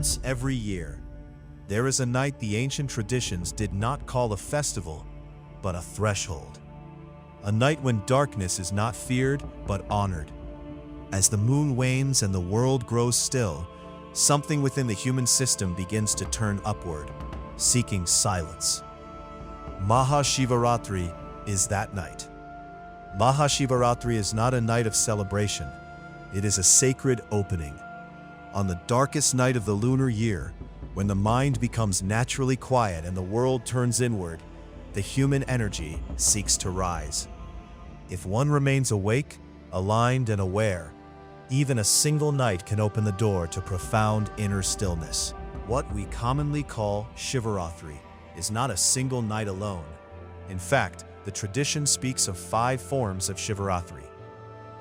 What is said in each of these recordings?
Once every year, there is a night the ancient traditions did not call a festival, but a threshold. A night when darkness is not feared, but honored. As the moon wanes and the world grows still, something within the human system begins to turn upward, seeking silence. Maha Shivaratri is that night. Maha Shivaratri is not a night of celebration. It is a sacred opening. On the darkest night of the lunar year, when the mind becomes naturally quiet and the world turns inward, the human energy seeks to rise. If one remains awake, aligned, and aware, even a single night can open the door to profound inner stillness. What we commonly call Shivaratri is not a single night alone. In fact, the tradition speaks of 5 forms of Shivaratri.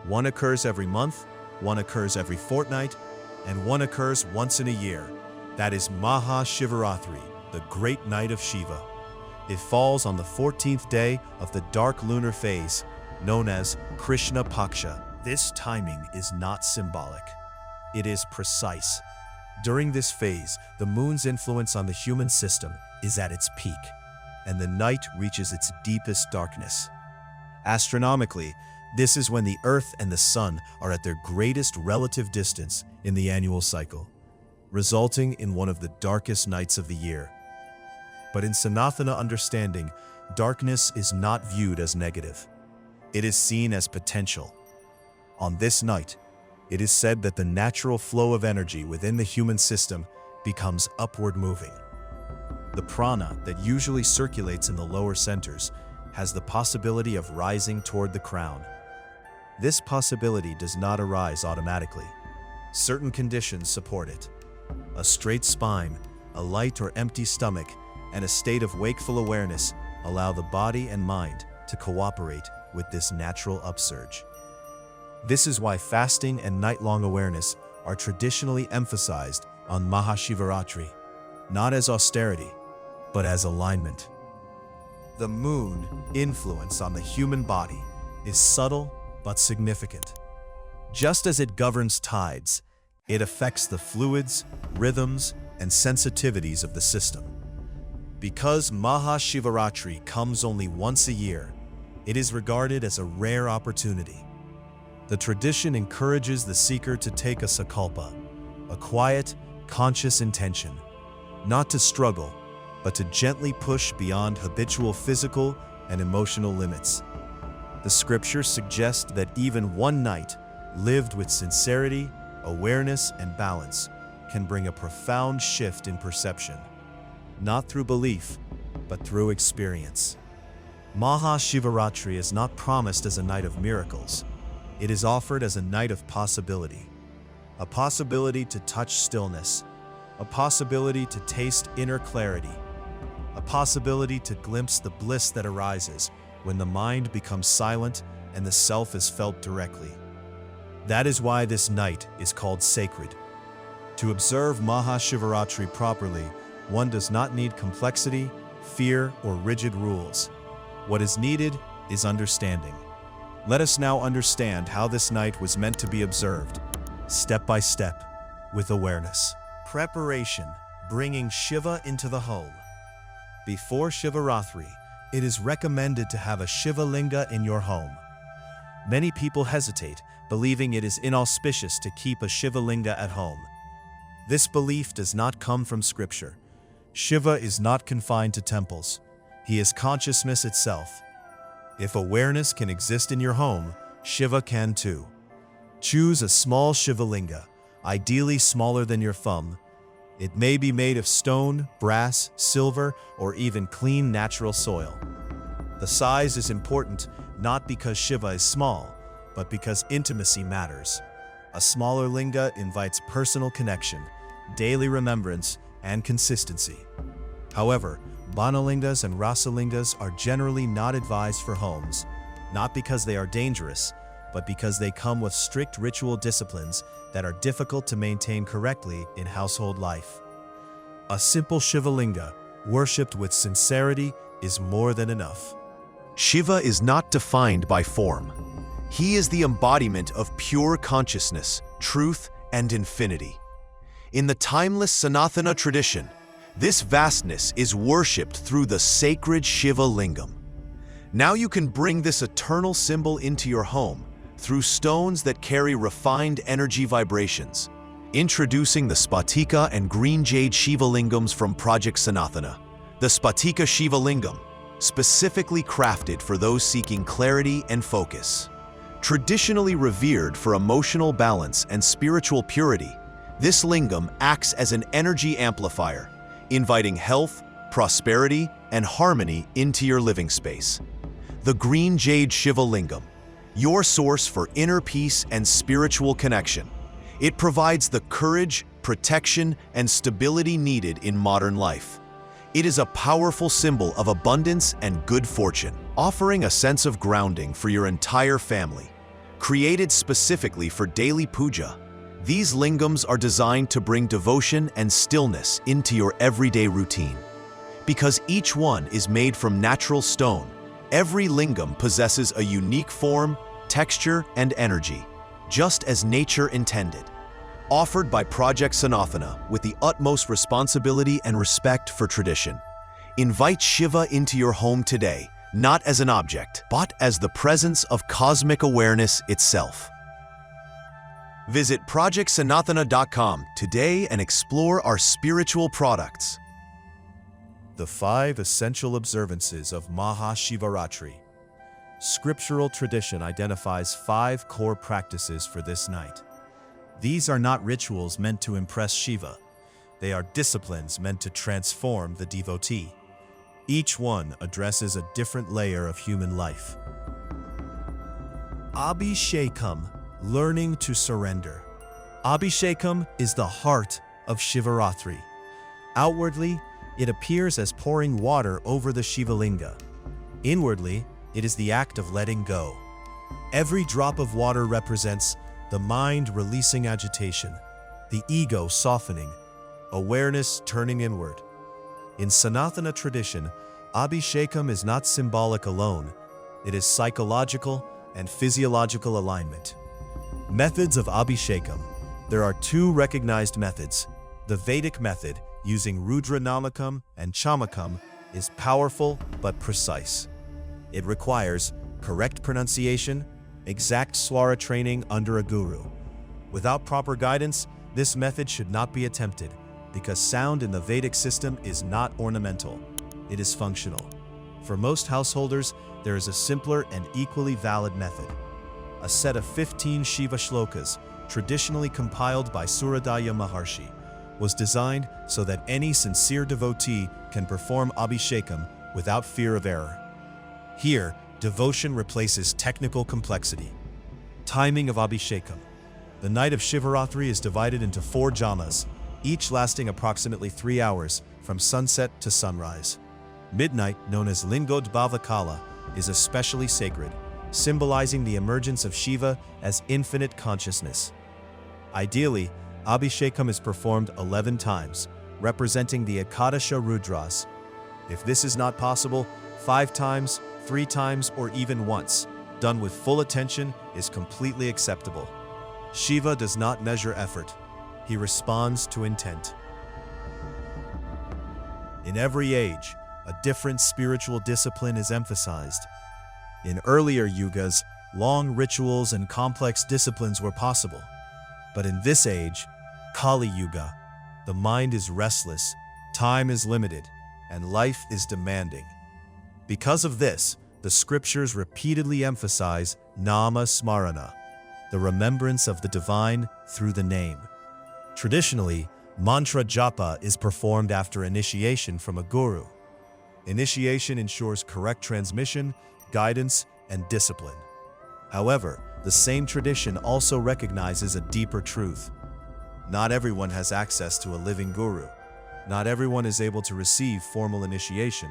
One occurs every month, one occurs every fortnight, and one occurs once in a year. That is Maha Shivaratri, the great night of Shiva. It falls on the 14th day of the dark lunar phase, known as Krishna Paksha. This timing is not symbolic. It is precise. During this phase, the moon's influence on the human system is at its peak, and the night reaches its deepest darkness. Astronomically, this is when the Earth and the Sun are at their greatest relative distance in the annual cycle, resulting in one of the darkest nights of the year. But in Sanatana understanding, darkness is not viewed as negative. It is seen as potential. On this night, it is said that the natural flow of energy within the human system becomes upward moving. The prana that usually circulates in the lower centers has the possibility of rising toward the crown. This possibility does not arise automatically. Certain conditions support it. A straight spine, a light or empty stomach, and a state of wakeful awareness allow the body and mind to cooperate with this natural upsurge. This is why fasting and night-long awareness are traditionally emphasized on Maha Shivaratri, not as austerity, but as alignment. The moon influence on the human body is subtle but significant. Just as it governs tides, it affects the fluids, rhythms, and sensitivities of the system. Because Maha Shivaratri comes only once a year, it is regarded as a rare opportunity. The tradition encourages the seeker to take a sakalpa, a quiet, conscious intention, not to struggle, but to gently push beyond habitual physical and emotional limits. The scriptures suggest that even one night, lived with sincerity, awareness, and balance, can bring a profound shift in perception, not through belief, but through experience. Maha Shivaratri is not promised as a night of miracles. It is offered as a night of possibility. A possibility to touch stillness, a possibility to taste inner clarity, a possibility to glimpse the bliss that arises when the mind becomes silent and the self is felt directly. That is why this night is called sacred. To observe Maha Shivaratri properly, one does not need complexity, fear, or rigid rules. What is needed is understanding. Let us now understand how this night was meant to be observed, step by step, with awareness. Preparation, bringing Shiva into the home. Before Shivaratri, it is recommended to have a Shiva Linga in your home. Many people hesitate, believing it is inauspicious to keep a Shiva Linga at home. This belief does not come from scripture. Shiva is not confined to temples. He is consciousness itself. If awareness can exist in your home, Shiva can too. Choose a small Shiva Linga, ideally smaller than your thumb. It may be made of stone, brass, silver, or even clean natural soil. The size is important not because Shiva is small, but because intimacy matters. A smaller linga invites personal connection, daily remembrance, and consistency. However, Banalingas and Rasalingas are generally not advised for homes, not because they are dangerous, but because they come with strict ritual disciplines that are difficult to maintain correctly in household life. A simple Shiva Linga, worshipped with sincerity, is more than enough. Shiva is not defined by form. He is the embodiment of pure consciousness, truth, and infinity. In the timeless Sanatana tradition, this vastness is worshipped through the sacred Shiva Lingam. Now you can bring this eternal symbol into your home through stones that carry refined energy vibrations. Introducing the Spatika and Green Jade Shiva Lingams from Project Sanatana. The Spatika Shiva Lingam, specifically crafted for those seeking clarity and focus. Traditionally revered for emotional balance and spiritual purity, this lingam acts as an energy amplifier, inviting health, prosperity, and harmony into your living space. The Green Jade Shiva Lingam, your source for inner peace and spiritual connection. It provides the courage, protection, and stability needed in modern life. It is a powerful symbol of abundance and good fortune, offering a sense of grounding for your entire family. Created specifically for daily puja, these lingams are designed to bring devotion and stillness into your everyday routine. Because each one is made from natural stone, every lingam possesses a unique form, texture, and energy, just as nature intended. Offered by Project Sanatana with the utmost responsibility and respect for tradition. Invite Shiva into your home today, not as an object, but as the presence of cosmic awareness itself. Visit ProjectSanatana.com today and explore our spiritual products. The 5 essential observances of Maha Shivaratri. Scriptural tradition identifies 5 core practices for this night. These are not rituals meant to impress Shiva. They are disciplines meant to transform the devotee. Each one addresses a different layer of human life. Abhishekam, learning to surrender. Abhishekam is the heart of Shivaratri. Outwardly, it appears as pouring water over the Shiva Linga. Inwardly, it is the act of letting go. Every drop of water represents the mind releasing agitation, the ego softening, awareness turning inward. In Sanatana tradition, Abhishekam is not symbolic alone. It is psychological and physiological alignment. Methods of Abhishekam. There are 2 recognized methods. The Vedic method, using Rudranamakam and Chamakam, is powerful but precise. It requires correct pronunciation, exact swara training under a guru. Without proper guidance, this method should not be attempted, because sound in the Vedic system is not ornamental. It is functional. For most householders, there is a simpler and equally valid method. A set of 15 Shiva shlokas, traditionally compiled by Suradaya Maharshi, was designed so that any sincere devotee can perform Abhishekam without fear of error. Here, devotion replaces technical complexity. Timing of Abhishekam. The night of Shivaratri is divided into 4 jamas, each lasting approximately 3 hours, from sunset to sunrise. Midnight, known as Lingodbhava Kala, is especially sacred, symbolizing the emergence of Shiva as infinite consciousness. Ideally, Abhishekam is performed 11 times, representing the Ekadasha Rudras. If this is not possible, 5 times, 3 times, or even once, done with full attention, is completely acceptable. Shiva does not measure effort. He responds to intent. In every age, a different spiritual discipline is emphasized. In earlier yugas, long rituals and complex disciplines were possible. But in this age, Kali Yuga, the mind is restless, time is limited, and life is demanding. Because of this, the scriptures repeatedly emphasize Nama Smarana, the remembrance of the divine through the name. Traditionally, mantra japa is performed after initiation from a guru. Initiation ensures correct transmission, guidance, and discipline. However, the same tradition also recognizes a deeper truth. Not everyone has access to a living guru. Not everyone is able to receive formal initiation.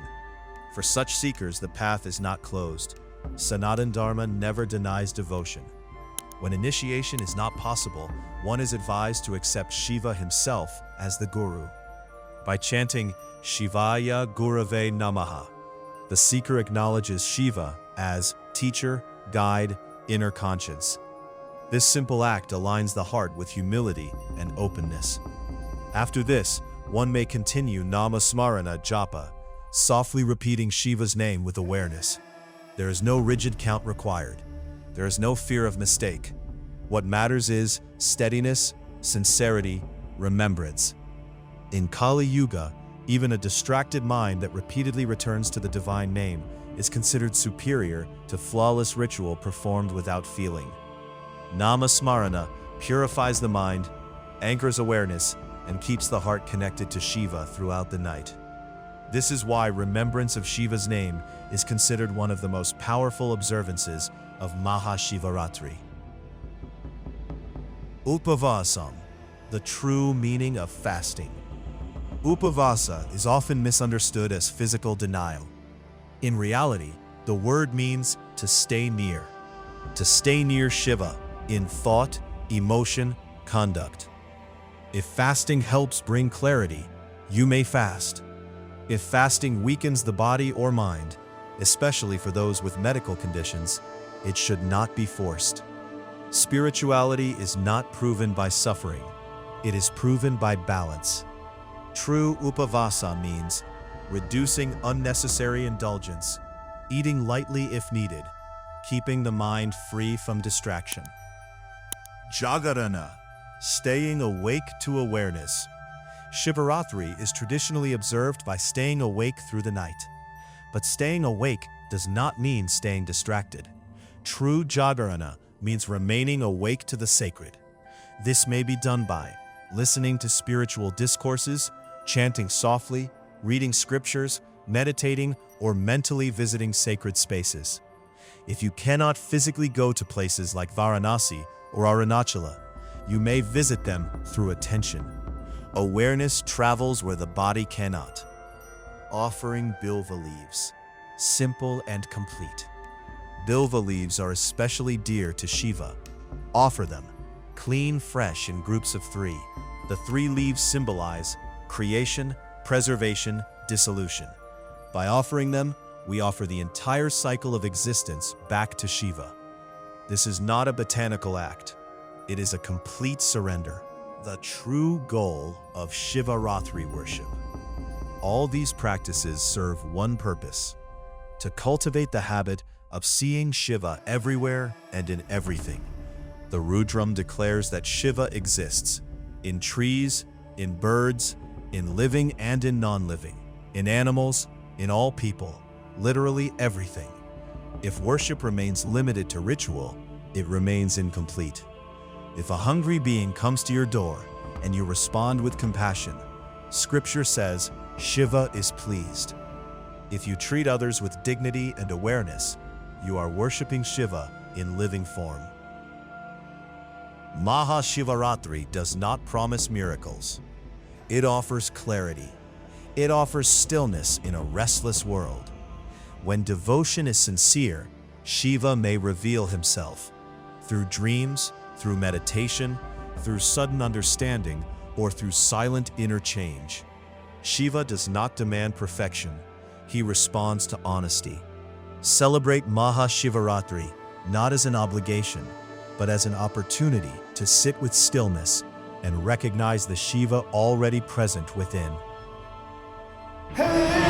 For such seekers, the path is not closed. Sanātana Dharma never denies devotion. When initiation is not possible, one is advised to accept Shiva himself as the guru. By chanting Shivaya Gurave Namaha, the seeker acknowledges Shiva as teacher, guide, inner conscience. This simple act aligns the heart with humility and openness. After this, one may continue Nama Smarana Japa, softly repeating Shiva's name with awareness. There is no rigid count required. There is no fear of mistake. What matters is steadiness, sincerity, remembrance. In Kali Yuga, even a distracted mind that repeatedly returns to the divine name is considered superior to flawless ritual performed without feeling. Nama Smarana purifies the mind, anchors awareness, and keeps the heart connected to Shiva throughout the night. This is why remembrance of Shiva's name is considered one of the most powerful observances of Maha Shivaratri. Upavasa, the true meaning of fasting. Upavasa is often misunderstood as physical denial. In reality, the word means to stay near Shiva in thought, emotion, conduct. If fasting helps bring clarity, you may fast. If fasting weakens the body or mind, especially for those with medical conditions, it should not be forced. Spirituality is not proven by suffering. It is proven by balance. True Upavasa means reducing unnecessary indulgence, eating lightly if needed, keeping the mind free from distraction. Jagarana, staying awake to awareness. Shivaratri is traditionally observed by staying awake through the night. But staying awake does not mean staying distracted. True Jagarana means remaining awake to the sacred. This may be done by listening to spiritual discourses, chanting softly, reading scriptures, meditating, or mentally visiting sacred spaces. If you cannot physically go to places like Varanasi or Arunachala, you may visit them through attention. Awareness travels where the body cannot. Offering Bilva leaves. Simple and complete. Bilva leaves are especially dear to Shiva. Offer them, clean, fresh, in groups of 3. The 3 leaves symbolize creation, preservation, dissolution. By offering them, we offer the entire cycle of existence back to Shiva. This is not a botanical act. It is a complete surrender, the true goal of Shivaratri worship. All these practices serve one purpose: to cultivate the habit of seeing Shiva everywhere and in everything. The Rudram declares that Shiva exists in trees, in birds, in living and in non-living, in animals, in all people, literally everything. If worship remains limited to ritual, it remains incomplete. If a hungry being comes to your door and you respond with compassion, Scripture says Shiva is pleased. If you treat others with dignity and awareness, you are worshiping Shiva in living form. Maha Shivaratri does not promise miracles. It offers clarity. It offers stillness in a restless world. When devotion is sincere, Shiva may reveal himself through dreams, through meditation, through sudden understanding, or through silent inner change. Shiva does not demand perfection. He responds to honesty. Celebrate Maha Shivaratri not as an obligation, but as an opportunity to sit with stillness and recognize the Shiva already present within. Hey!